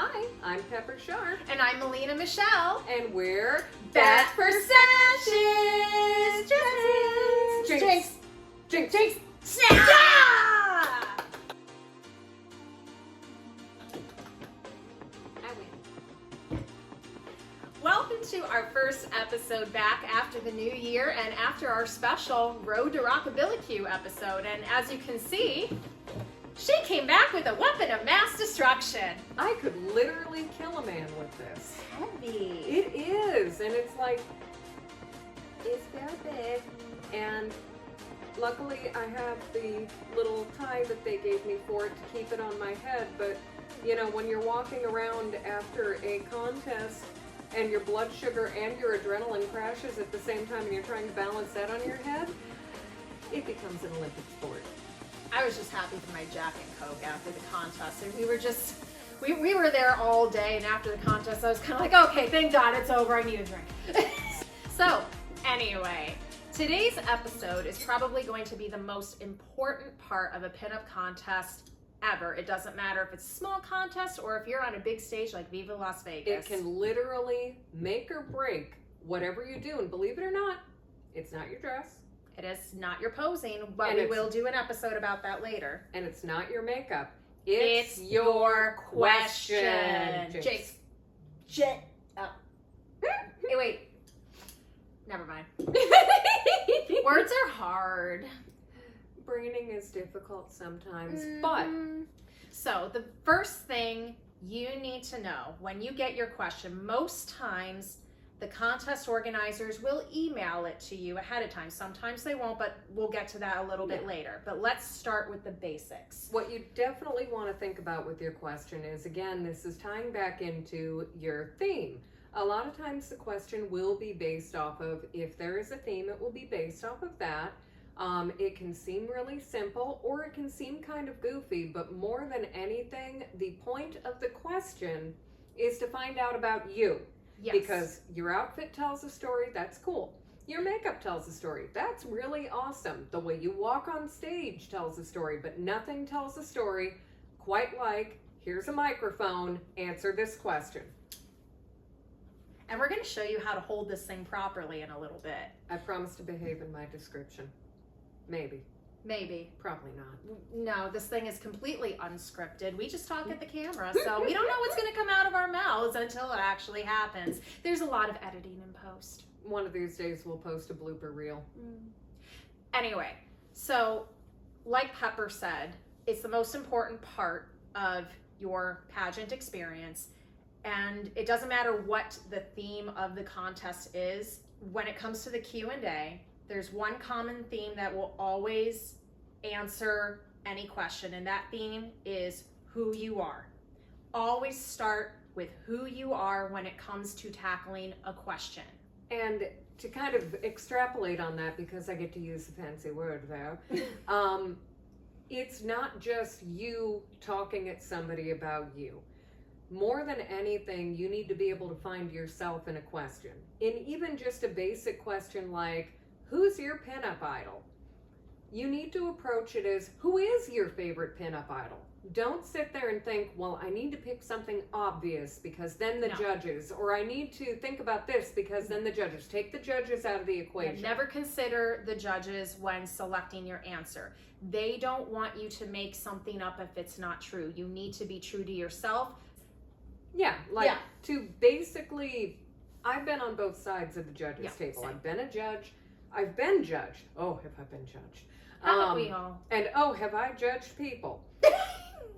Hi, I'm Pepper Sharpe. And I'm Melina Michelle. And we're back for Sashes! Jinx! Jinx! Jinx! Snap! Yeah! I win. Welcome to our first episode back after the new year and after our special Road to Rockabilly Q episode. And as you can see, she came back with a weapon of mass destruction. I could literally kill a man with this. Heavy. It is, and it's like, it's very big. And luckily I have the little tie that they gave me for it to keep it on my head. But, you know, when you're walking around after a contest and your blood sugar and your adrenaline crashes at the same time and you're trying to balance that on your head, it becomes an Olympic sport. I was just happy for my Jack and Coke after the contest, and we were there all day, and after the contest I was kind of like, okay, thank God it's over, I need a drink. So anyway, today's episode is probably going to be the most important part of a pinup contest ever. It doesn't matter if it's a small contest or if you're on a big stage like Viva Las Vegas. It can literally make or break whatever you do, and believe it or not, it's not your dress. It is not your posing, but we will do an episode about that later. And it's not your makeup. It's your question. Jinx. Shit. Oh. Hey, wait. Never mind. Words are hard. Braining is difficult sometimes, but... So, the first thing you need to know when you get your question, most times the contest organizers will email it to you ahead of time. Sometimes they won't, but we'll get to that a little bit later. But let's start with the basics. What you definitely want to think about with your question is, again, this is tying back into your theme. A lot of times the question will be based off of, if there is a theme, it will be based off of that. It can seem really simple or it can seem kind of goofy, but more than anything, the point of the question is to find out about you. Yes. Because your outfit tells a story, that's cool. Your makeup tells a story, that's really awesome. The way you walk on stage tells a story, but nothing tells a story quite like, here's a microphone, answer this question. And we're going to show you how to hold this thing properly in a little bit. I promise to behave in my description. Maybe. Maybe. Probably not. No, this thing is completely unscripted. We just talk at the camera, so we don't know what's going to come out of our mouths until it actually happens. There's a lot of editing in post. One of these days we'll post a blooper reel. Anyway, so like Pepper said, it's the most important part of your pageant experience, and it doesn't matter what the theme of the contest is. When it comes to the Q&A, there's one common theme that will always answer any question, and that theme is who you are. Always start with who you are when it comes to tackling a question. And to kind of extrapolate on that, because I get to use a fancy word there, it's not just you talking at somebody about you. More than anything, you need to be able to find yourself in a question. In even just a basic question like, who's your pinup idol? You need to approach it as, who is your favorite pinup idol? Don't sit there and think, well, I need to pick something obvious because then the judges, or I need to think about this because then the judges. Take the judges out of the equation. And never consider the judges when selecting your answer. They don't want you to make something up if it's not true. You need to be true to yourself. Yeah, to basically, I've been on both sides of the judges table. Same. I've been a judge. I've been judged. Oh, have I been judged? Haven't we all? And oh, have I judged people?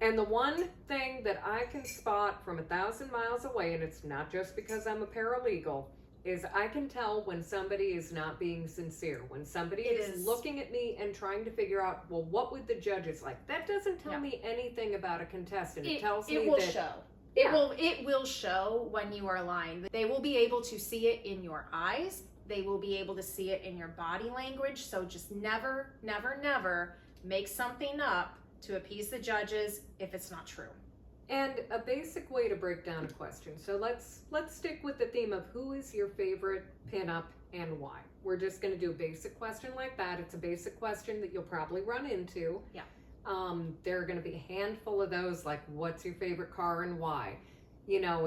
And the one thing that I can spot from 1,000 miles away, and it's not just because I'm a paralegal, is I can tell when somebody is not being sincere. When somebody is looking at me and trying to figure out, well, what would the judges like? That doesn't tell me anything about a contestant. It tells me that... It will show. It will show when you are lying. They will be able to see it in your eyes. They will be able to see it in your body language. So just never, never, never make something up to appease the judges if it's not true. And a basic way to break down a question. So let's stick with the theme of who is your favorite pinup and why. We're just going to do a basic question like that. It's a basic question that you'll probably run into. Yeah. There are going to be a handful of those, like what's your favorite car and why. You know,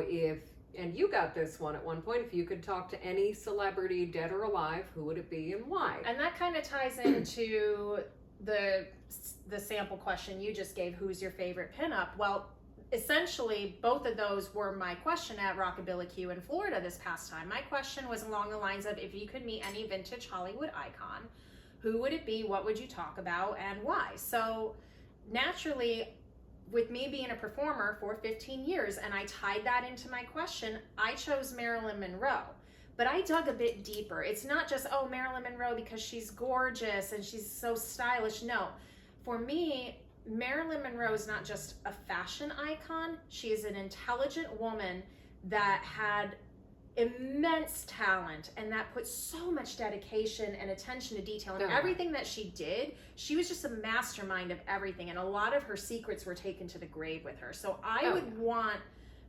and you got this one at one point, if you could talk to any celebrity, dead or alive, who would it be and why? And that kind of ties into the sample question you just gave, who's your favorite pinup? Well, essentially, both of those were my question at Rockabilly Q in Florida this past time. My question was along the lines of, if you could meet any vintage Hollywood icon, who would it be, what would you talk about, and why? So naturally, with me being a performer for 15 years, and I tied that into my question, I chose Marilyn Monroe. But I dug a bit deeper. It's not just, oh, Marilyn Monroe because she's gorgeous and she's so stylish. No, for me, Marilyn Monroe is not just a fashion icon. She is an intelligent woman that had immense talent and that put so much dedication and attention to detail. And everything that she did, she was just a mastermind of everything. And a lot of her secrets were taken to the grave with her. So I would want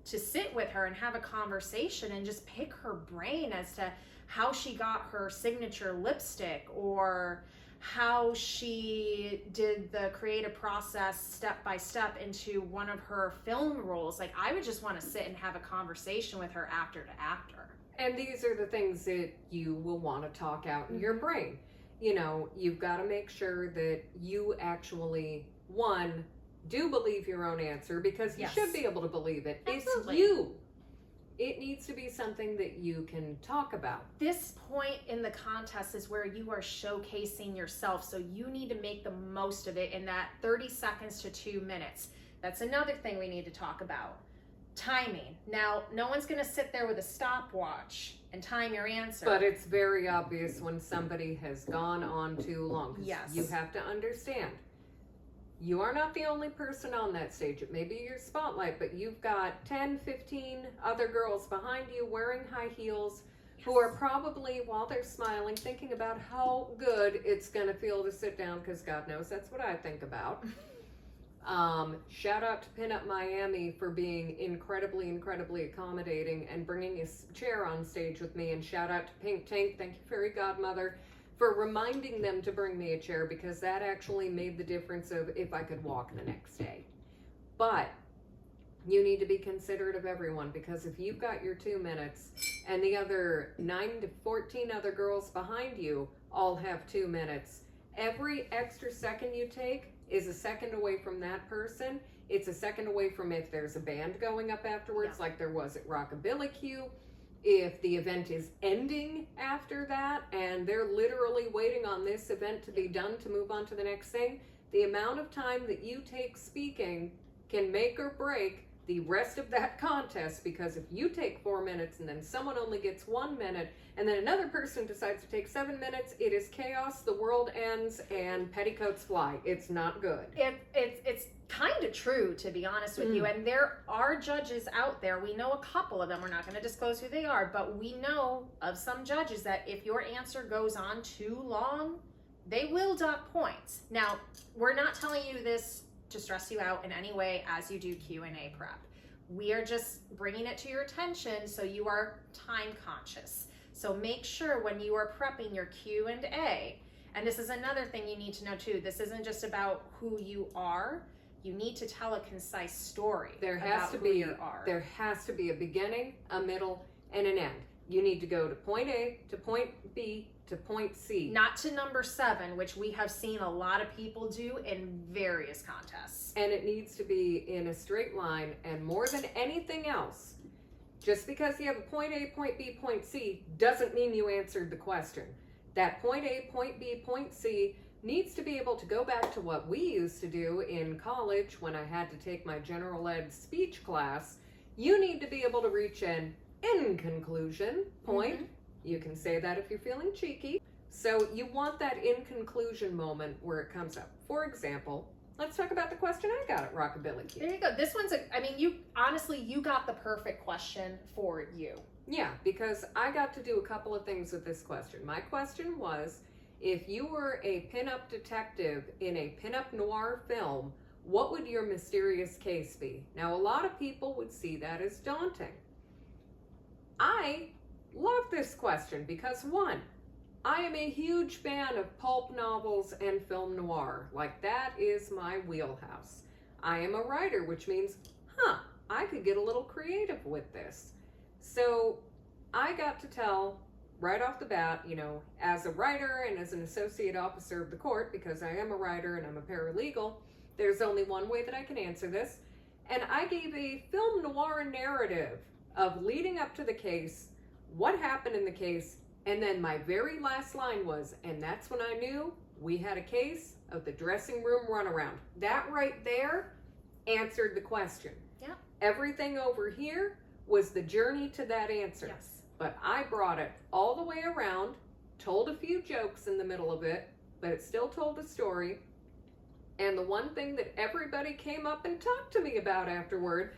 to sit with her and have a conversation and just pick her brain as to how she got her signature lipstick, or how she did the creative process step by step into one of her film roles. Like, I would just want to sit and have a conversation with her actor to actor. And these are the things that you will want to talk out in your brain. You know, you've got to make sure that you actually, one, do believe your own answer, because you should be able to believe it. Absolutely. It's you. It needs to be something that you can talk about. This point in the contest is where you are showcasing yourself, so you need to make the most of it in that 30 seconds to 2 minutes. That's another thing we need to talk about. Timing. Now, no one's going to sit there with a stopwatch and time your answer. But it's very obvious when somebody has gone on too long. Yes. You have to understand. You are not the only person on that stage. It may be your spotlight, but you've got 10, 15 other girls behind you wearing high heels who are probably, while they're smiling, thinking about how good it's going to feel to sit down, because God knows that's what I think about. Shout out to Pinup Miami for being incredibly, incredibly accommodating and bringing a chair on stage with me. And shout out to Pink Tank, thank you, Fairy Godmother, for reminding them to bring me a chair, because that actually made the difference of if I could walk the next day. But you need to be considerate of everyone, because if you've got your 2 minutes and the other 9 to 14 other girls behind you all have 2 minutes, every extra second you take is a second away from that person. It's a second away from if there's a band going up afterwards, like there was at Rockabilly Q. If the event is ending after that and they're literally waiting on this event to be done to move on to the next thing, the amount of time that you take speaking can make or break the rest of that contest. Because if you take 4 minutes and then someone only gets 1 minute and then another person decides to take 7 minutes, it is chaos, the world ends, and petticoats fly. It's not good. It's kind of true, to be honest with you. And there are judges out there. We know a couple of them. We're not going to disclose who they are, but we know of some judges that if your answer goes on too long, they will dock points. Now, we're not telling you this to stress you out in any way as you do Q&A prep. We are just bringing it to your attention so you are time conscious. So make sure when you are prepping your Q&A, and this is another thing you need to know too, this isn't just about who you are. You need to tell a concise story. There has to be a beginning, a middle, and an end. You need to go to point A, to point B, to point C. Not to number 7, which we have seen a lot of people do in various contests. And it needs to be in a straight line, and more than anything else, just because you have a point A, point B, point C, doesn't mean you answered the question. That point A, point B, point C needs to be able to go back to what we used to do in college when I had to take my general ed speech class. You need to be able to reach an in conclusion point. You can say that if you're feeling cheeky. So you want that in conclusion moment where it comes up. For example, let's talk about the question I got at Rockabilly Q. There you go. This one's you got the perfect question for you. Yeah, because I got to do a couple of things with this question. My question was, if you were a pinup detective in a pinup noir film, what would your mysterious case be? Now, a lot of people would see that as daunting. I love this question because, one, I am a huge fan of pulp novels and film noir. Like, that is my wheelhouse. I am a writer, which means, I could get a little creative with this. So I got to tell right off the bat, you know, as a writer and as an associate officer of the court, because I am a writer and I'm a paralegal, there's only one way that I can answer this. And I gave a film noir narrative of leading up to the case, what happened in the case, and then my very last line was, and that's when I knew we had a case of the dressing room runaround. That right there answered the question. Yeah. Everything over here was the journey to that answer. Yes. But I brought it all the way around, told a few jokes in the middle of it, but it still told a story. And the one thing that everybody came up and talked to me about afterward,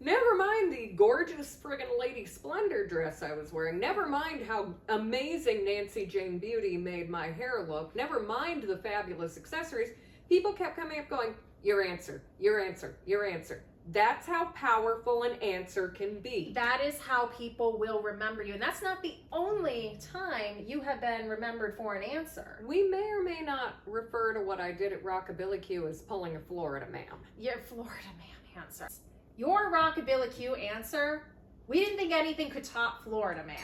never mind the gorgeous friggin' Lady Splendor dress I was wearing, never mind how amazing Nancy Jane Beauty made my hair look, never mind the fabulous accessories, people kept coming up going, your answer, your answer, your answer. That's how powerful an answer can be. That is how people will remember you. And that's not the only time you have been remembered for an answer. We may or may not refer to what I did at Rockabilly Q as pulling a Florida man. Your Florida man answer. Your Rockabilly Q answer, we didn't think anything could top Florida man.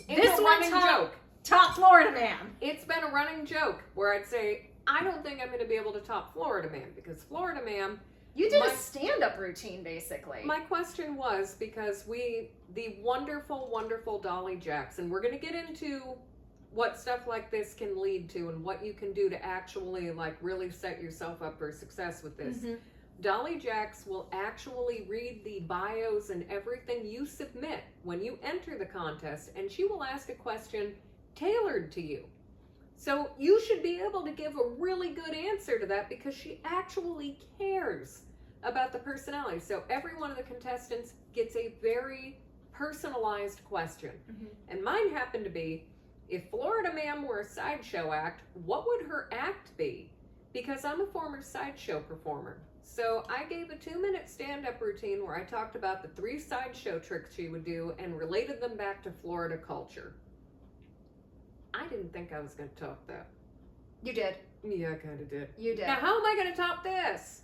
It's This a one running top, joke. top Florida man. It's been a running joke where I'd say, I don't think I'm going to be able to top Florida man, because Florida man, You did a stand-up routine, basically. my question was, because the wonderful, wonderful Dolly Jackson, we're going to get into what stuff like this can lead to and what you can do to actually like really set yourself up for success with this. Mhm. Dolly Jax will actually read the bios and everything you submit when you enter the contest, and she will ask a question tailored to you. So you should be able to give a really good answer to that, because she actually cares about the personality. So every one of the contestants gets a very personalized question. Mhm. And mine happened to be, if Florida Man were a sideshow act, what would her act be? Because I'm a former sideshow performer. So I gave a 2-minute stand-up routine where I talked about the 3 sideshow tricks she would do and related them back to Florida culture. I didn't think I was going to top that. You did. Yeah, I kind of did. You did. Now, how am I going to top this?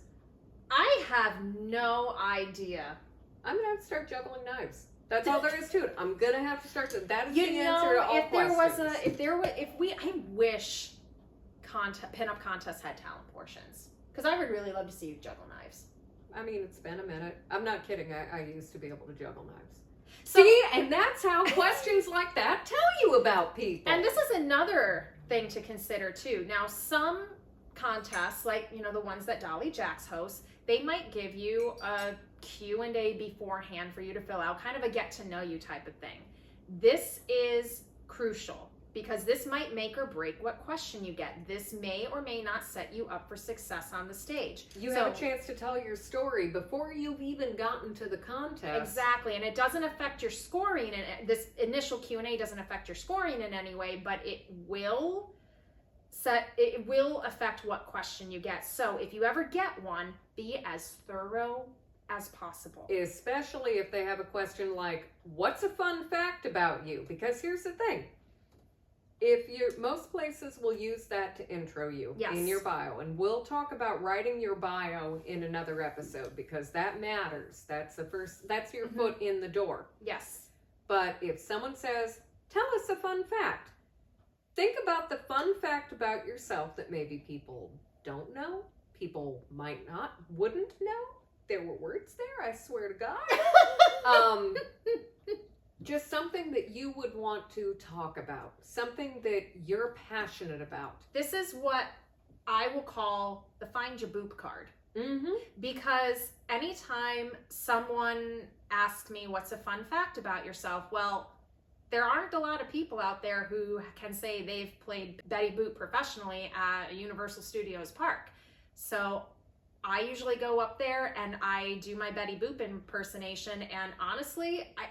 I have no idea. I'm going to have to start juggling knives. That's all there is to it. I'm going to have to start to, that is You the know, answer to all if there questions. was I wish pinup contests had talent portions, because I would really love to see you juggle knives. I mean, it's been a minute. I'm not kidding. I used to be able to juggle knives. So, See, and that's how questions like that tell you about people. and this is another thing to consider too. Now, some contests, like the ones that Dolly Jax hosts, they might give you a Q&A beforehand for you to fill out, kind of a get to know you type of thing. This is crucial, because this might make or break what question you get. This may or may not set you up for success on the stage. You have a chance to tell your story before you've even gotten to the contest. Exactly, and it doesn't affect your scoring, and this initial Q&A doesn't affect your scoring in any way, but it will affect what question you get. So if you ever get one, be as thorough as possible. Especially if they have a question like, what's a fun fact about you? Because here's the thing. Most places will use that to intro you in your bio, and we'll talk about writing your bio in another episode, because that matters. That's your foot in the door. Yes. But if someone says, tell us a fun fact, think about the fun fact about yourself that maybe people don't know, people wouldn't know. There were words there, I swear to God. Just something that you would want to talk about, something that you're passionate about. This is what I will call the find your boop card. Mm-hmm. Because anytime someone asks me what's a fun fact about yourself, well, there aren't a lot of people out there who can say they've played Betty Boop professionally at Universal Studios Park. So I usually go up there and I do my Betty Boop impersonation, and honestly, I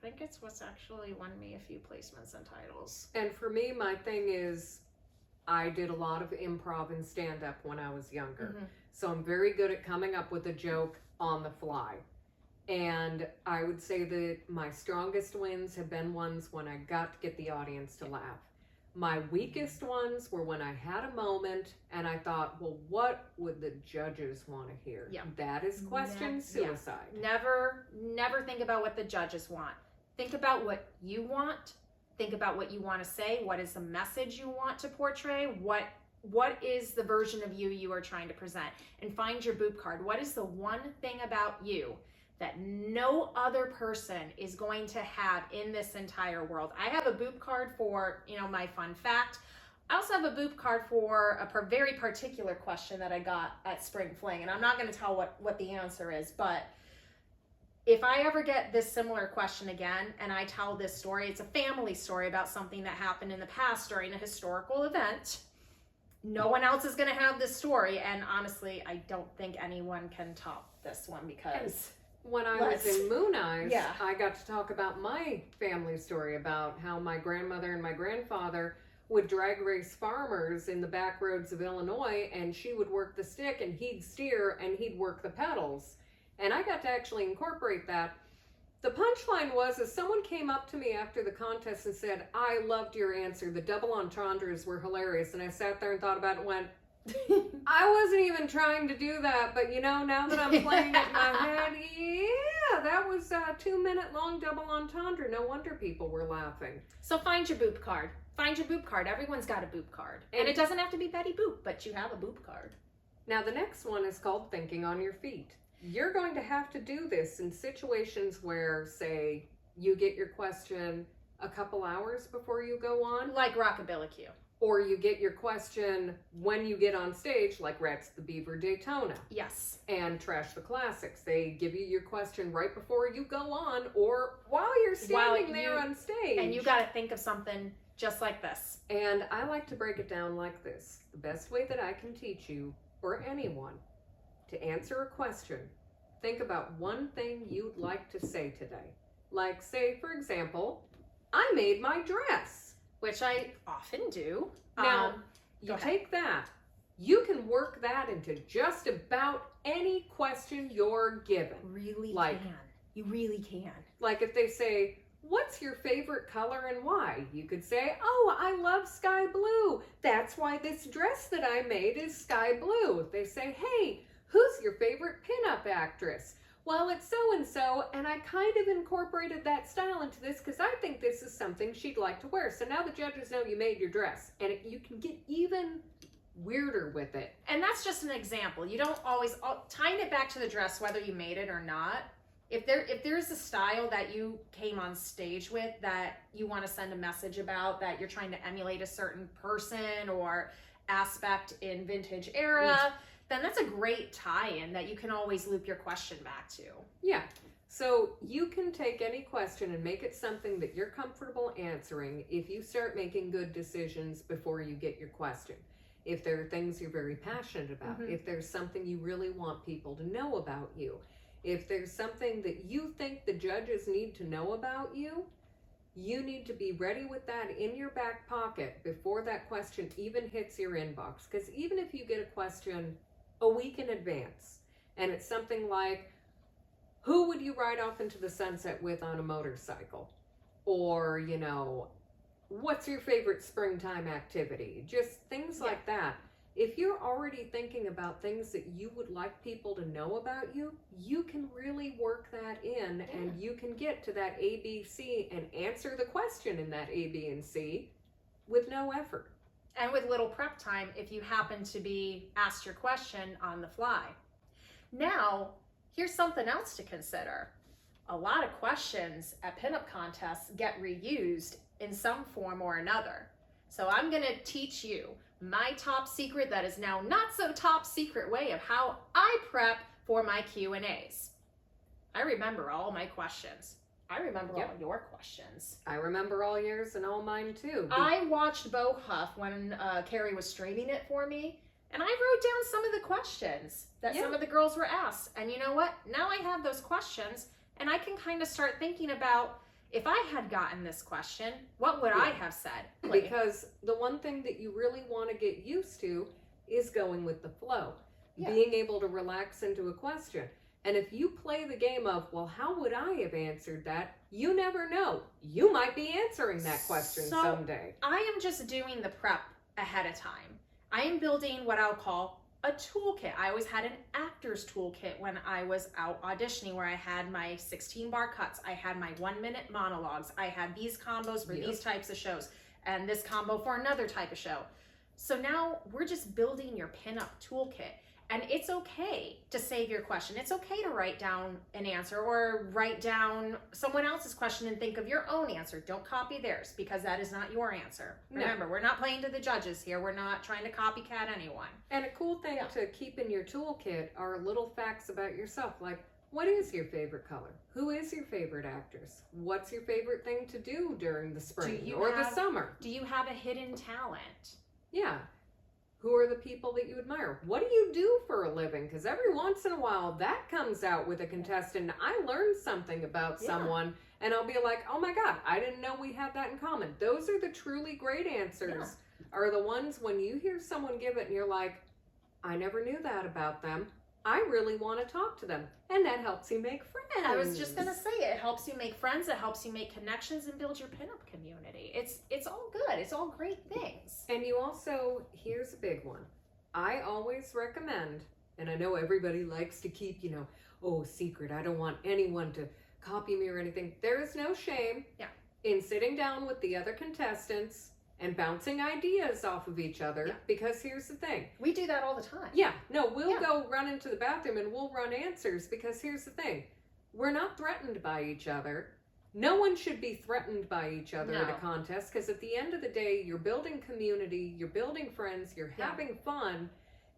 think it's what's actually won me a few placements and titles. And for me, my thing is, I did a lot of improv and stand-up when I was younger. Mm-hmm. So I'm very good at coming up with a joke on the fly. And I would say that my strongest wins have been ones when I got to get the audience to laugh. My weakest ones were when I had a moment and I thought, well, what would the judges want to hear? Yeah. That is question suicide. Never think about what the judges want. Think about what you want. Think about what you want to say. What is the message you want to portray? What is the version of you are trying to present? And find your boop card. What is the one thing about you that no other person is going to have in this entire world? I have a boop card for, my fun fact. I also have a boop card for a very particular question that I got at Spring Fling, and I'm not going to tell what the answer is, but if I ever get this similar question again and I tell this story, it's a family story about something that happened in the past during a historical event. No one else is going to have this story, and honestly, I don't think anyone can top this one because... When I was in Moon Eyes, I got to talk about my family story about how my grandmother and my grandfather would drag race farmers in the back roads of Illinois, and she would work the stick and he'd steer and he'd work the pedals. And I got to actually incorporate that. The punchline was, as someone came up to me after the contest and said, I loved your answer. The double entendres were hilarious. And I sat there and thought about it and went, I wasn't even trying to do that, but now that I'm playing it in my head, that was a 2-minute long double entendre. No wonder people were laughing. So find your boop card. Find your boop card. Everyone's got a boop card. And it doesn't have to be Betty Boop, but you have a boop card. Now the next one is called thinking on your feet. You're going to have to do this in situations where, say, you get your question a couple hours before you go on. Like Rockabilly Q. Or you get your question when you get on stage, like Rats the Beaver Daytona. Yes. And Trash the Classics. They give you your question right before you go on or while you're standing there on stage. And you got to think of something just like this. And I like to break it down like this. The best way that I can teach you, or anyone, to answer a question, think about one thing you'd like to say today. Like, say, for example, I made my dress. Which I often do. Now, you take that. You can work that into just about any question you're given. You really can. Like if they say, what's your favorite color and why? You could say, oh, I love sky blue. That's why this dress that I made is sky blue. If they say, hey, who's your favorite pinup actress? Well, it's so-and-so, and I kind of incorporated that style into this because I think this is something she'd like to wear. So now the judges know you made your dress, and you can get even weirder with it. And that's just an example. You don't always, tying it back to the dress, whether you made it or not, if there's a style that you came on stage with that you want to send a message about, that you're trying to emulate a certain person or aspect in vintage era, then that's a great tie-in that you can always loop your question back to. Yeah. So you can take any question and make it something that you're comfortable answering if you start making good decisions before you get your question. If there are things you're very passionate about, if there's something you really want people to know about you, if there's something that you think the judges need to know about you, you need to be ready with that in your back pocket before that question even hits your inbox. Because even if you get a question a week in advance, and it's something like, who would you ride off into the sunset with on a motorcycle? Or, what's your favorite springtime activity? Just things like that. If you're already thinking about things that you would like people to know about you, you can really work that in and you can get to that A, B, C and answer the question in that A, B, and C with no effort. And with little prep time if you happen to be asked your question on the fly. Now, here's something else to consider. A lot of questions at pinup contests get reused in some form or another. So I'm going to teach you my top secret that is now not so top secret way of how I prep for my Q&As. I remember all my questions. I remember all your questions. I remember all yours and all mine too. I watched Bo Huff when Carrie was streaming it for me, and I wrote down some of the questions that some of the girls were asked. And you know what? Now I have those questions, and I can kind of start thinking about, if I had gotten this question, what would I have said? Because the one thing that you really want to get used to is going with the flow. Being able to relax into a question. And if you play the game of, well, how would I have answered that? You never know. You might be answering that question someday. I am just doing the prep ahead of time. I am building what I'll call a toolkit. I always had an actor's toolkit when I was out auditioning, where I had my 16 bar cuts. I had my 1 minute monologues. I had these combos for these types of shows and this combo for another type of show. So now we're just building your pinup toolkit. And it's okay to save your question. It's okay to write down an answer or write down someone else's question and think of your own answer. Don't copy theirs, because that is not your answer. No. Remember, we're not playing to the judges here. We're not trying to copycat anyone. And a cool thing to keep in your toolkit are little facts about yourself, like, what is your favorite color? Who is your favorite actress? What's your favorite thing to do during the spring or the summer? Do you have a hidden talent? Yeah. Who are the people that you admire? What do you do for a living? Because every once in a while that comes out with a contestant. I learned something about someone and I'll be like, oh my God, I didn't know we had that in common. Those are the truly great answers, are the ones when you hear someone give it and you're like, I never knew that about them. I really want to talk to them. And that helps you make friends. I was just going to say, it helps you make friends. It helps you make connections and build your pinup community. It's all good. It's all great things. And you also, here's a big one. I always recommend, and I know everybody likes to keep, secret. I don't want anyone to copy me or anything. There is no shame in sitting down with the other contestants and bouncing ideas off of each other, because here's the thing. We do that all the time. We'll go run into the bathroom and we'll run answers, because here's the thing. We're not threatened by each other. No one should be threatened by each other at a contest, because at the end of the day, you're building community, you're building friends, you're having fun.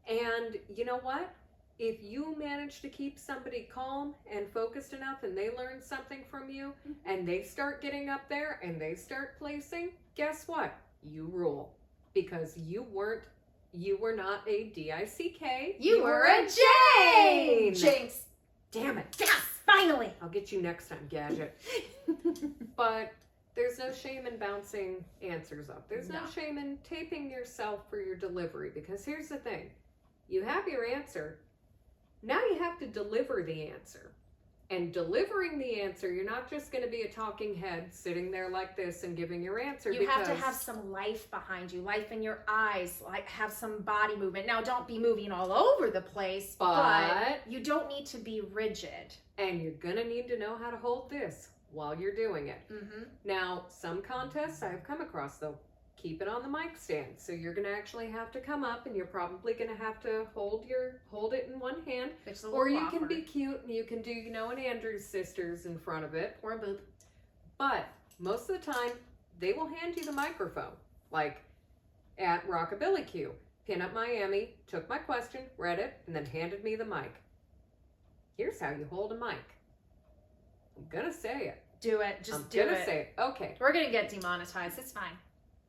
And you know what? If you manage to keep somebody calm and focused enough and they learn something from you and they start getting up there and they start placing, guess what? You rule, because you were not a D-I-C-K. You were a Jane! Jinx. Damn it. Yes, finally. I'll get you next time, Gadget. But there's no shame in bouncing answers up. There's no shame in taping yourself for your delivery, because here's the thing. You have your answer. Now you have to deliver the answer. And delivering the answer, you're not just going to be a talking head sitting there like this and giving your answer. You have to have some life behind you, life in your eyes, like have some body movement. Now, don't be moving all over the place, but you don't need to be rigid. And you're going to need to know how to hold this while you're doing it. Now, some contests I've come across, though, keep it on the mic stand. So you're going to actually have to come up and you're probably going to have to hold it in one hand. Or you can be cute and you can do, an Andrews Sisters in front of it. Or a boop. But most of the time, they will hand you the microphone. Like at Rockabilly Q. Pinup Miami took my question, read it, and then handed me the mic. Here's how you hold a mic. I'm going to say it. Do it. Just do it. I'm going to say it. Okay. We're going to get demonetized. It's fine.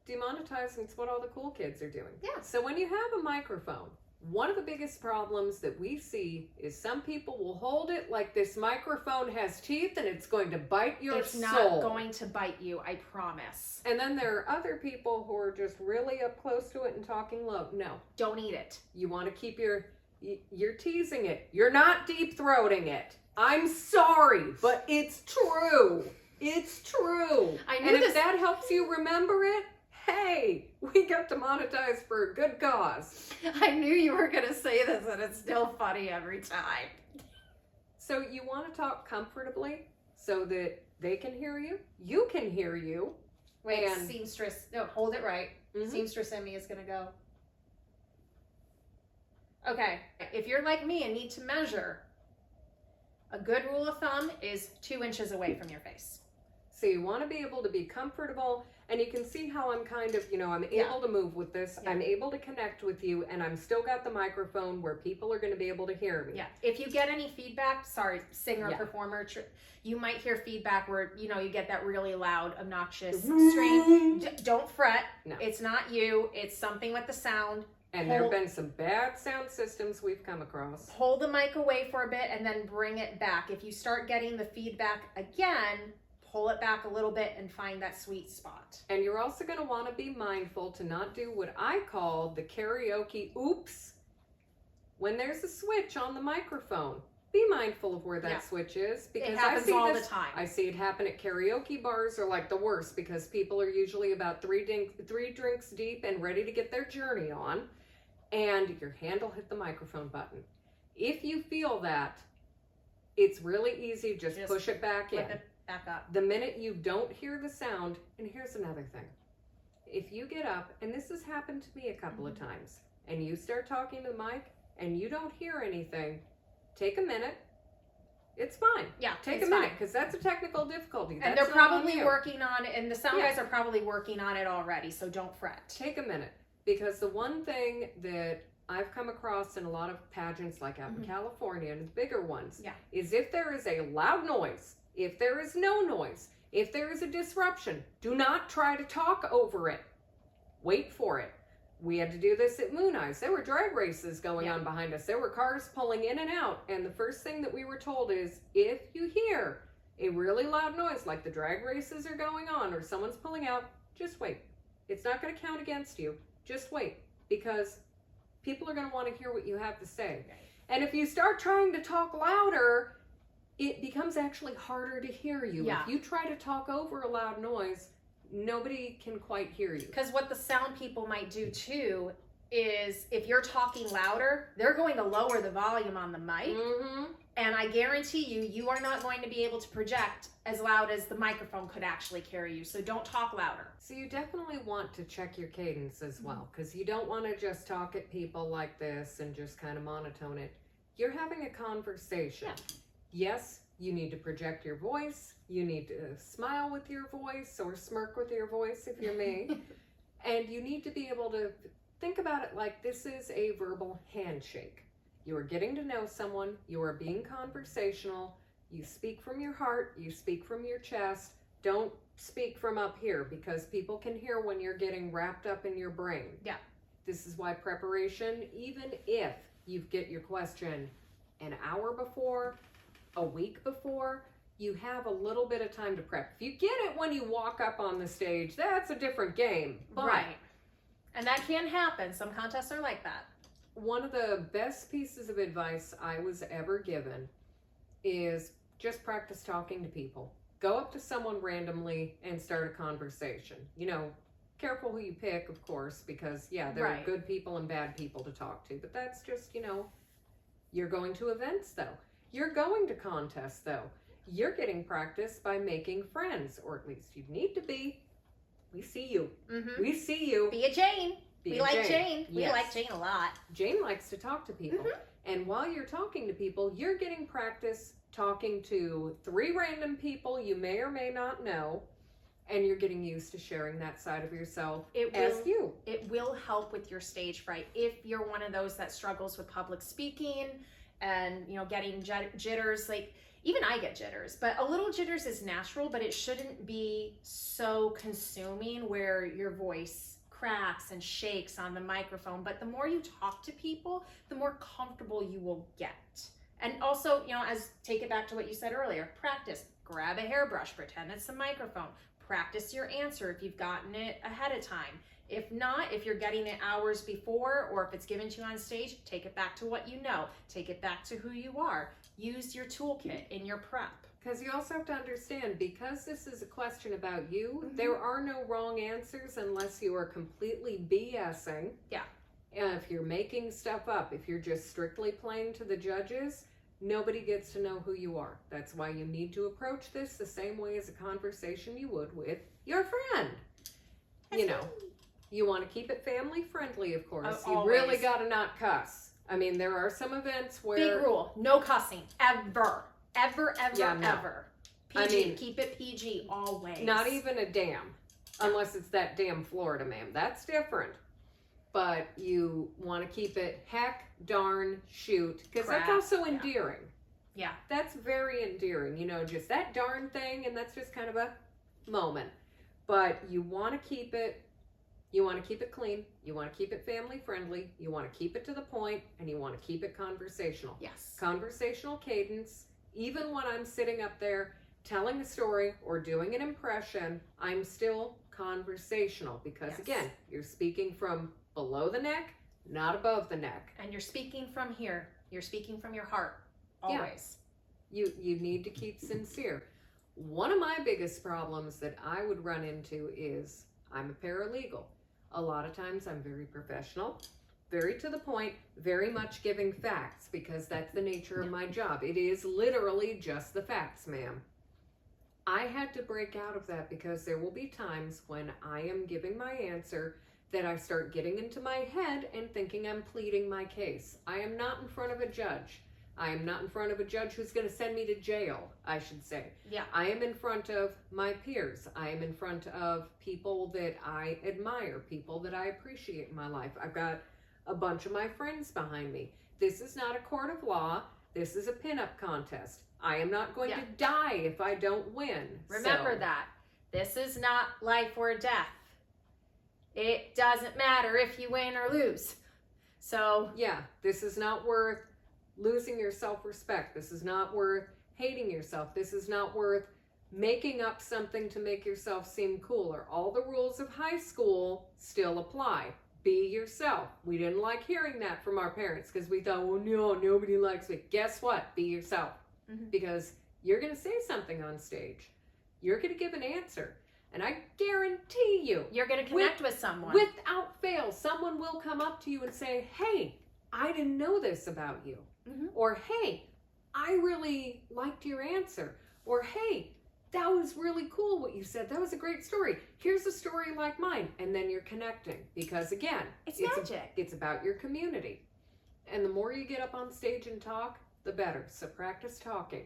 Demonetizing is what all the cool kids are doing. Yeah. So when you have a microphone, one of the biggest problems that we see is some people will hold it like this microphone has teeth and it's going to bite your soul. It's not going to bite you, I promise. And then there are other people who are just really up close to it and talking low. No. Don't eat it. You want to keep you're teasing it. You're not deep throating it. I'm sorry, but it's true. It's true. And if that helps you remember it, hey, we got demonetized for a good cause. I knew you were going to say this, and it's still funny every time. So you want to talk comfortably so that they can hear you. You can hear you. Wait, seamstress. No, hold it right. Seamstress Emmy is going to go. Okay, if you're like me and need to measure, a good rule of thumb is 2 inches away from your face. So you want to be able to be comfortable, and you can see how I'm kind of, I'm able to move with this. I'm able to connect with you, and I'm still got the microphone where people are going to be able to hear me. Yeah. If you get any feedback, singer, performer, you might hear feedback where, you get that really loud, obnoxious stream. Don't fret. No. It's not you. It's something with the sound. And there have been some bad sound systems we've come across. Hold the mic away for a bit and then bring it back. If you start getting the feedback again, pull it back a little bit and find that sweet spot. And you're also going to want to be mindful to not do what I call the karaoke oops when there's a switch on the microphone. be mindful of where that Yeah. switch is, because It happens all the time. I see it happen at karaoke bars, are like the worst, because people are usually about three drinks deep and ready to get their journey on, and your hand will hit the microphone button. If you feel that, it's really easy. Just push it back in. Flip it back up. The minute you don't hear the sound, and here's another thing. If you get up, and this has happened to me a couple of times, and you start talking to the mic and you don't hear anything, take a minute. It's fine. Yeah, take it's a minute, fine. because that's a technical difficulty. And That's they're not on probably you. working on it, and the sound guys are probably working on it already, so don't fret. Take a minute, because the one thing that I've come across in a lot of pageants, like out in California and bigger ones, is if there is a loud noise, if there is no noise, if there is a disruption, do not try to talk over it. Wait for it. We had to do this at Moon Eyes. There were drag races going on behind us. There were cars pulling in and out. And the first thing that we were told is, if you hear a really loud noise, like the drag races are going on or someone's pulling out, just wait. It's not going to count against you. Just wait, because people are going to want to hear what you have to say. And if you start trying to talk louder, it becomes actually harder to hear you. Yeah. If you try to talk over a loud noise, nobody can quite hear you. Because what the sound people might do too is, if you're talking louder, they're going to lower the volume on the mic. And I guarantee you, you are not going to be able to project as loud as the microphone could actually carry you. So don't talk louder. So you definitely want to check your cadence as well, because you don't want to just talk at people like this and just kind of monotone it. You're having a conversation. Yes, you need to project your voice. You need to smile with your voice, or smirk with your voice if you're me. And you need to be able to think about it like this is a verbal handshake. You are getting to know someone. You are being conversational. You speak from your heart. You speak from your chest. Don't speak from up here, because people can hear when you're getting wrapped up in your brain. Yeah. This is why preparation, even if you get your question an hour before, a week before, you have a little bit of time to prep. If you get it when you walk up on the stage, that's a different game. But Right. And that can happen. Some contests are like that. one of the best pieces of advice I was ever given is just practice talking to people. Go up to someone randomly and start a conversation. You know, careful who you pick, of course, because there are good people and bad people to talk to. But that's just, you're going to events though. You're going to contests though. You're getting practice by making friends, or at least you need to be. We see you. We see you. Be a Jane. Be We a like Jane. We Yes. like Jane a lot. Jane likes to talk to people. And while you're talking to people, you're getting practice talking to 3 random people you may or may not know, and you're getting used to sharing that side of yourself as you. It will help with your stage fright if you're one of those that struggles with public speaking and, getting jitters. Like, even I get jitters, but a little jitters is natural, but it shouldn't be so consuming where your voice cracks and shakes on the microphone. But the more you talk to people, the more comfortable you will get. And also, take it back to what you said earlier, practice. Grab a hairbrush, pretend it's the microphone. Practice your answer if you've gotten it ahead of time. If not, if you're getting it hours before, or if it's given to you on stage, take it back to what you know. Take it back to who you are. Use your toolkit in your prep. Because you also have to understand, because this is a question about you, there are no wrong answers unless you are completely BSing. Yeah. And if you're making stuff up, if you're just strictly playing to the judges, nobody gets to know who you are. That's why you need to approach this the same way as a conversation you would with your friend. You want to keep it family friendly, of course. You really got to not cuss. I mean, there are some events where... Big rule, no cussing, ever. Ever. PG, keep it PG always. Not even a damn, unless it's that damn Florida man. That's different. But you want to keep it heck, darn, shoot, because that's also endearing. Yeah. That's very endearing, just that darn thing, and that's just kind of a moment. But you want to keep it clean, you want to keep it family friendly, you want to keep it to the point, and you want to keep it conversational. Yes. Conversational cadence. Even when I'm sitting up there telling a story or doing an impression, I'm still conversational, because again, you're speaking from below the neck, not above the neck. And you're speaking from here. You're speaking from your heart. Always. You need to keep sincere. One of my biggest problems that I would run into is I'm a paralegal. A lot of times I'm very professional, very to the point, very much giving facts because that's the nature of my job. It is literally just the facts, ma'am. I had to break out of that because there will be times when I am giving my answer that I start getting into my head and thinking I'm pleading my case. I am not in front of a judge. I am not in front of a judge who's going to send me to jail, I should say. Yeah. I am in front of my peers. I am in front of people that I admire, people that I appreciate in my life. I've got a bunch of my friends behind me. This is not a court of law. This is a pinup contest. I am not going to die if I don't win. Remember that. This is not life or death. It doesn't matter if you win or lose. So, yeah, this is not worth losing your self-respect. This is not worth hating yourself. This is not worth making up something to make yourself seem cooler. All the rules of high school still apply. Be yourself. We didn't like hearing that from our parents because we thought, well, no, nobody likes me. Guess what? Be yourself. Because you're going to say something on stage. You're going to give an answer. And I guarantee you're going to connect with someone. Without fail, someone will come up to you and say, hey, I didn't know this about you. Or, hey, I really liked your answer. Or, hey, that was really cool what you said. That was a great story. Here's a story like mine. And then you're connecting. Because, again, it's magic. It's about your community. And the more you get up on stage and talk, the better. So practice talking.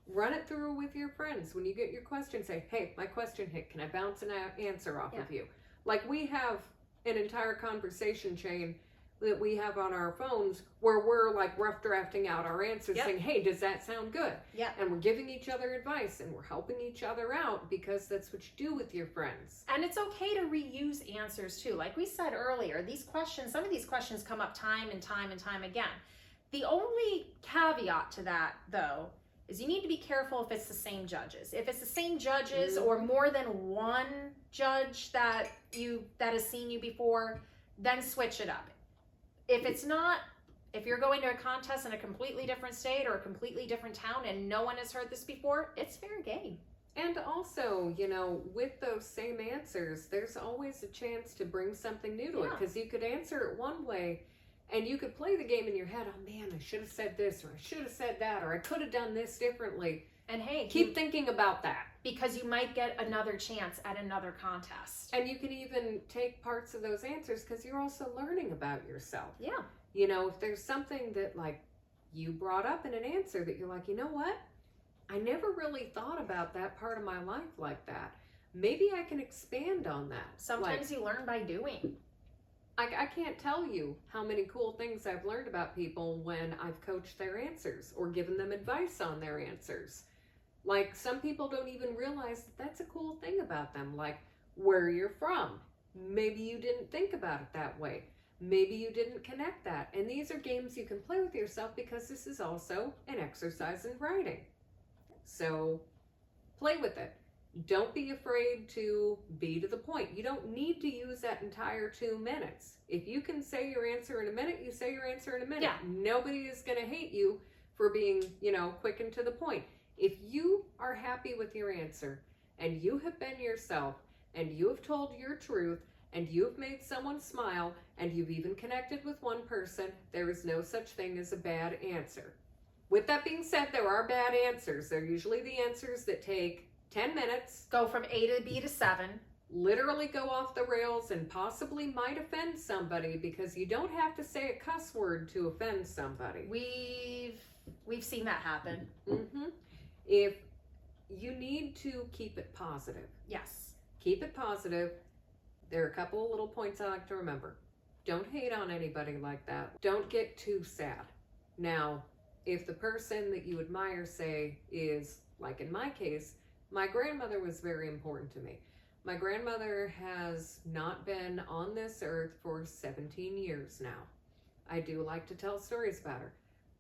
Run it through with your friends. When you get your question, say, hey, my question hit. Can I bounce an answer off of you? Like we have an entire conversation chain that we have on our phones where we're like rough drafting out our answers saying, hey, does that sound good? Yeah. And we're giving each other advice and we're helping each other out because that's what you do with your friends. And it's okay to reuse answers too. Like we said earlier, these questions, some of these questions come up time and time and time again. The only caveat to that though, is you need to be careful if it's the same judges. If it's the same judges or more than one judge that has seen you before, then switch it up. If it's not, if you're going to a contest in a completely different state or a completely different town and no one has heard this before, it's fair game. And also, you know, with those same answers, there's always a chance to bring something new to it because you could answer it one way and you could play the game in your head. Oh man, I should have said this or I should have said that or I could have done this differently. And hey, keep thinking about that. Because you might get another chance at another contest. And you can even take parts of those answers because you're also learning about yourself. Yeah. You know, if there's something that like you brought up in an answer that you're like, you know what? I never really thought about that part of my life like that. Maybe I can expand on that. Sometimes you learn by doing. I can't tell you how many cool things I've learned about people when I've coached their answers or given them advice on their answers. Like, some people don't even realize that that's a cool thing about them, like where you're from. Maybe you didn't think about it that way. Maybe you didn't connect that. And these are games you can play with yourself because this is also an exercise in writing. So play with it. Don't be afraid to be to the point. You don't need to use that entire 2 minutes. If you can say your answer in a minute, you say your answer in a minute. Yeah. Nobody is going to hate you for being, quick and to the point. If you are happy with your answer and you have been yourself and you have told your truth and you have made someone smile and you've even connected with one person, there is no such thing as a bad answer. With that being said, there are bad answers. They're usually the answers that take 10 minutes. Go from A to B to 7. Literally go off the rails and possibly might offend somebody because you don't have to say a cuss word to offend somebody. We've seen that happen. If you need to keep it positive. Yes. Keep it positive. There are a couple of little points I like to remember. Don't hate on anybody like that. Don't get too sad. Now, if the person that you admire, say, is, like in my case, my grandmother was very important to me. My grandmother has not been on this earth for 17 years now. I do like to tell stories about her.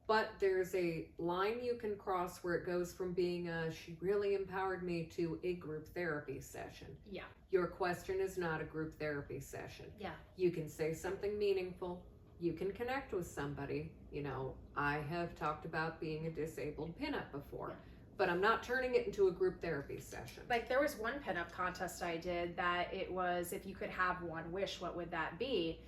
But there's a line you can cross where it goes from being she really empowered me to a group therapy session. Yeah. Your question is not a group therapy session. Yeah. You can say something meaningful. you can connect with somebody. You know, I have talked about being a disabled pinup before, but I'm not turning it into a group therapy session. Like there was one pinup contest I did that it was, if you could have one wish, what would that be?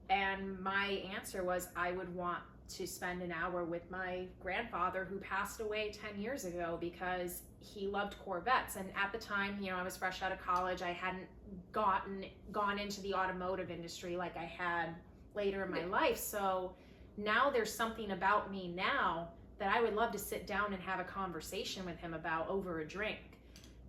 And my answer was, I would want to spend an hour with my grandfather who passed away 10 years ago because he loved Corvettes. And at the time, you know, I was fresh out of college. I hadn't gone into the automotive industry like I had later in my life. So now there's something about me now that I would love to sit down and have a conversation with him about over a drink.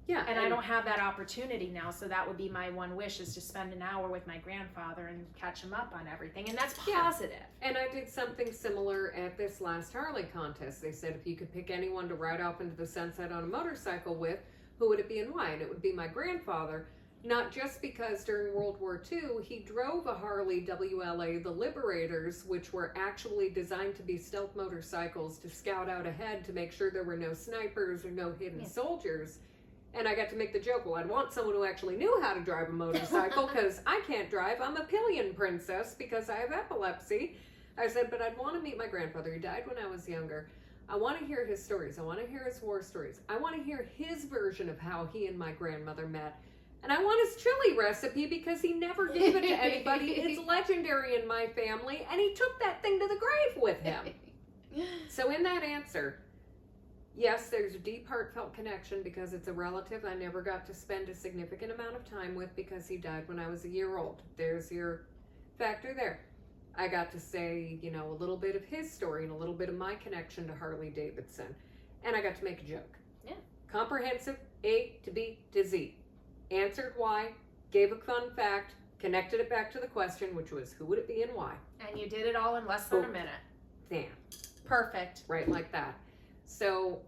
Yeah. And I don't have that opportunity now, so that would be my one wish, is to spend an hour with my grandfather and catch him up on everything. And that's positive. And I did something similar at this last Harley contest. They said if you could pick anyone to ride off into the sunset on a motorcycle with, who would it be and why? And it would be my grandfather. Not just because during World War II, he drove a Harley WLA, the Liberators, which were actually designed to be stealth motorcycles to scout out ahead to make sure there were no snipers or no hidden soldiers. And I got to make the joke, well, I'd want someone who actually knew how to drive a motorcycle because I can't drive. I'm a pillion princess because I have epilepsy. I said, but I'd want to meet my grandfather. He died when I was younger. I want to hear his stories. I want to hear his war stories. I want to hear his version of how he and my grandmother met. And I want his chili recipe because he never gave it to anybody. It's legendary in my family. And he took that thing to the grave with him. So in that answer, yes, there's a deep, heartfelt connection because it's a relative I never got to spend a significant amount of time with because he died when I was a year old. There's your factor there. I got to say, you know, a little bit of his story and a little bit of my connection to Harley Davidson. And I got to make a joke. Yeah. Comprehensive, A to B to Z. Answered why, gave a fun fact, connected it back to the question, which was who would it be and why. And you did it all in less than a minute. Damn. Perfect. Right like that. So,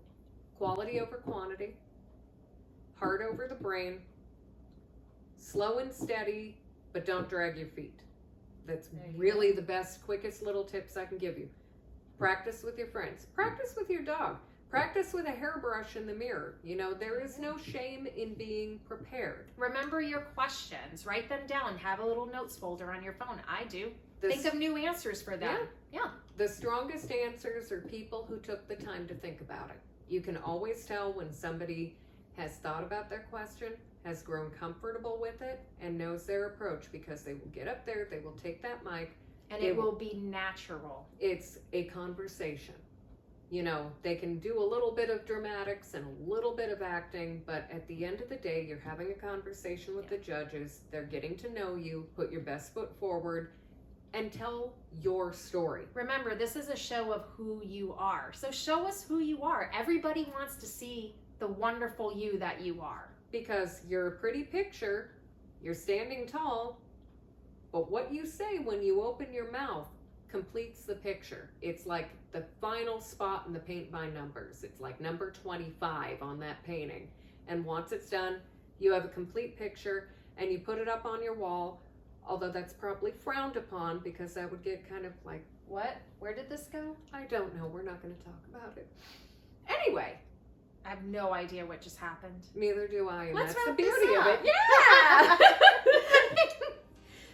quality over quantity, heart over the brain, slow and steady, but don't drag your feet. That's really the best, quickest little tips I can give you. Practice with your friends. Practice with your dog. Practice with a hairbrush in the mirror. You know, there is no shame in being prepared. Remember your questions. Write them down. Have a little notes folder on your phone. I do. Think of new answers for them. Yeah. The strongest answers are people who took the time to think about it. You can always tell when somebody has thought about their question, has grown comfortable with it, and knows their approach because they will get up there, they will take that mic. And it will be natural. It's a conversation. You know, they can do a little bit of dramatics and a little bit of acting, but at the end of the day, you're having a conversation with the judges. They're getting to know you, put your best foot forward, and tell your story. Remember, this is a show of who you are. So show us who you are. Everybody wants to see the wonderful you that you are. Because you're a pretty picture, you're standing tall, but what you say when you open your mouth completes the picture. It's like the final spot in the paint by numbers. It's like number 25 on that painting. And once it's done, you have a complete picture and you put it up on your wall, although that's probably frowned upon because that would get kind of like, what? Where did this go? I don't know. We're not going to talk about it. Anyway. I have no idea what just happened. Neither do I, and Let's that's the wrap this beauty of up. it. Yeah!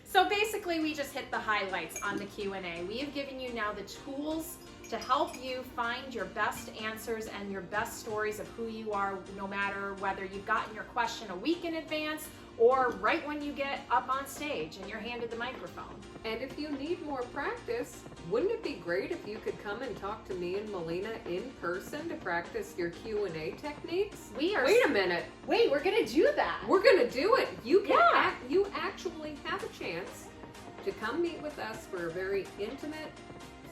So basically, we just hit the highlights on the Q&A. We have given you now the tools to help you find your best answers and your best stories of who you are, no matter whether you've gotten your question a week in advance or right when you get up on stage and you're handed the microphone. And if you need more practice, wouldn't it be great if you could come and talk to me and Melina in person to practice your Q&A techniques? We are. Wait a minute. Wait, we're gonna do that. We're gonna do it. You can. You actually have a chance to come meet with us for a very intimate,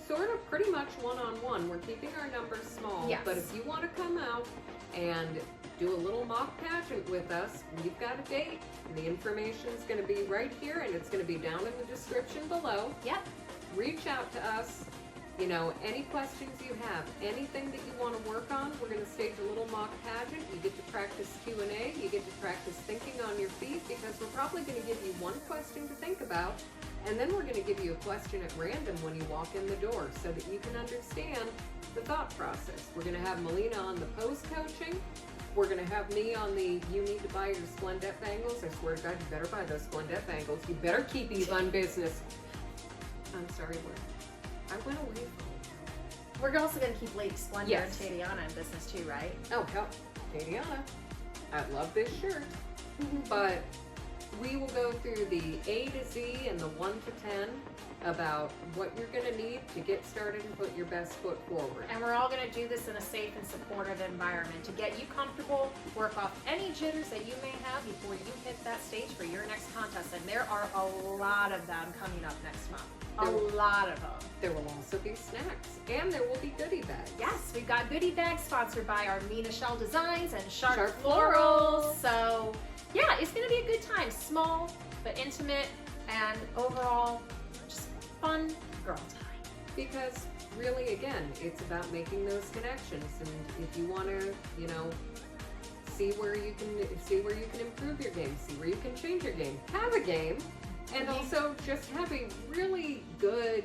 sort of pretty much one-on-one. We're keeping our numbers small, but if you want to come out and do a little mock pageant with us, we've got a date, and the information is going to be right here, and it's going to be down in the description below. Yep. Reach out to us. You know, any questions you have, anything that you want to work on, we're going to stage a little mock pageant. You get to practice Q&A. You get to practice thinking on your feet, because we're probably going to give you one question to think about, and then we're going to give you a question at random when you walk in the door so that you can understand the thought process. We're going to have Melina on the pose coaching. We're going to have me on the, you need to buy your Splendette bangles. I swear to God, you better buy those Splendette bangles. You better keep Yvonne business. I'm sorry, where? I went away from. We're also going to keep Lady Splendor Yes. and Tatiana in business too, right? Oh, hell, Tatiana, I love this shirt. But we will go through the A to Z and the 1 to 10 about what you're going to need to get started and put your best foot forward. And we're all going to do this in a safe and supportive environment to get you comfortable, work off any jitters that you may have before you hit that stage for your next contest. And there are a lot of them coming up next month. A lot of them. There will also be snacks, and there will be goodie bags. Yes, we've got goodie bags sponsored by our Michelle Designs and Sharpe Sharpe Florals. So, yeah, it's going to be a good time. Small, but intimate, and overall, just fun girl time. Because really, again, it's about making those connections. And if you want to, see where you can improve your game, see where you can change your game, have a game, and also just have a really good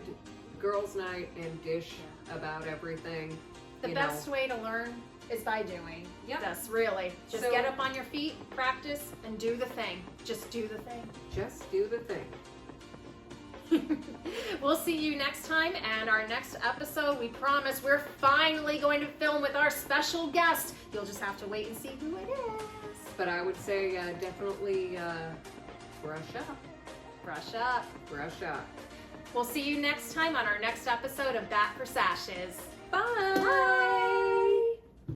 girls' night and dish about everything. The best way to learn is by doing. Yep. Yes, really. Just So- get up on your feet, practice, and do the thing. Just do the thing. Just do the thing. We'll see you next time, and our next episode, we promise we're finally going to film with our special guest. You'll just have to wait and see who it is. But I would say definitely brush up. Brush up. Brush up. We'll see you next time on our next episode of Bat for Sashes. Bye. Bye.